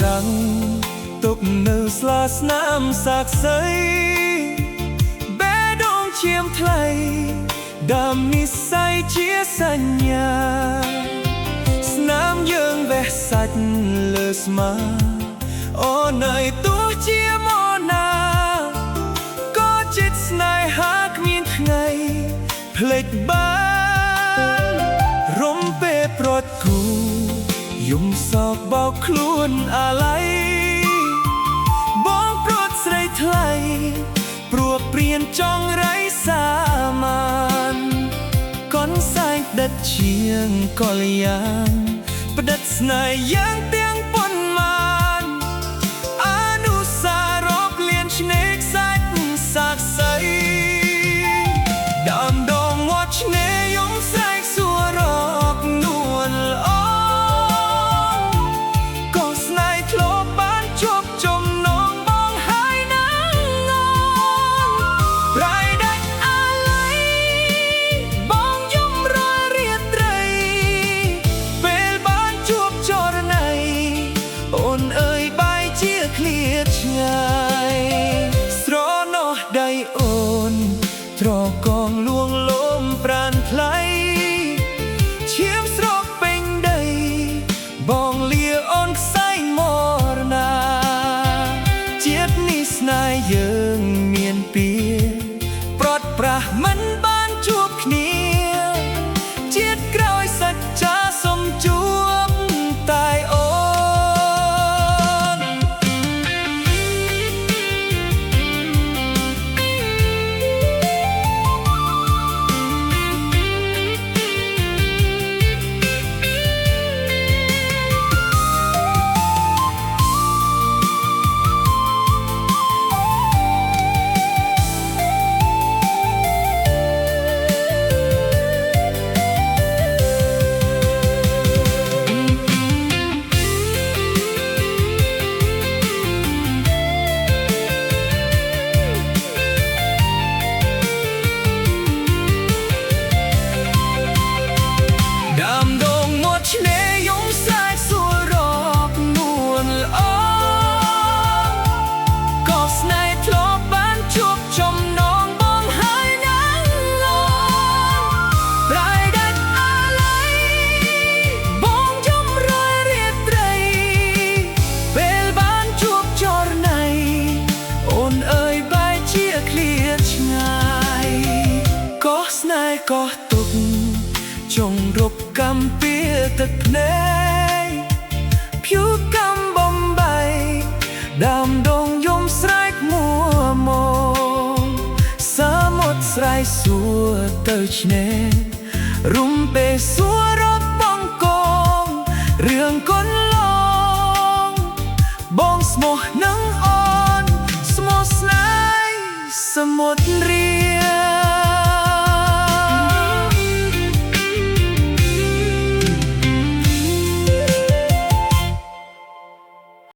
ច្រាំងទុកនៅស្លាស្នាមសាក់សីបេះដូងឈាមថ្លៃដើមនិស្ស័យជាសញ្ញាស្នាមយើងវេះសាច់លើស្មាអូនអើយទោះជាមកណាក៏ចិត្តស្នេហាគ្មានថ្ងៃភ្លេចបានរំពេប្រត់គូយំសោកបោកខ្លួនអាឡ័យបងព្រួតស្រីថ្លៃព្រួតព្រៀនចង់ไร้សាមានកនសែងផ្ដិតជាងកលយ៉ាងផ្ដិតស្នេហ៍យ៉ាងទាំងប៉ុន្មានអនុសារកលៀនឆ្នេរខ្សាច់សាក់សីដើមដងមាត់ឆ្នេរយំស្រែកសួររកនួនល្អក៏ស្នេហ៍ធ្លាប់បានជួបចំណងបងហើយណាងងរៃដាច់អាឡ័យបងយំរាល់រាត្រីពេលបានជួបចរណៃអូនអើយបែកជាឃ្លាតឆ្ងាយស្រណោះដៃអូនត្រកងលួងលោមប្រានថ្លៃឈាមស្រកពេញដីបងលាអូនខ្សែមរណាជាតិនេះស្នេហ៍យើងមានពីប្រត់ប្រាស់មិនបានជួបគ្នាជាតិក្រោយសច្ចាសុំជួបតែអូនដើមដងមាត់ឆ្នេរយំស្រែកសួររកនួនល្អក៏ស្នេហ៍ធ្លាប់បានជួបចំណងបងហើយណាងងរៃដាច់អាឡ័យបងយំរាល់រាត្រីពេលបានជួបចរណៃអូនអើយបែកជាឃ្លាតឆ្ងាយក៏ស្នេហ៍ក៏ទុកចងរប់កំពៀទឹកភ្នែកភូកំបំបីដើមដងយំស្រែកមួមកសមុទ្រស្រែកសួរទៅឆ្នេររុំពេលសួររត់បងកងរឿងកូនឡងបងស្មោះនឹងអូនស្មោះស្នេហ៍សមុទ្រ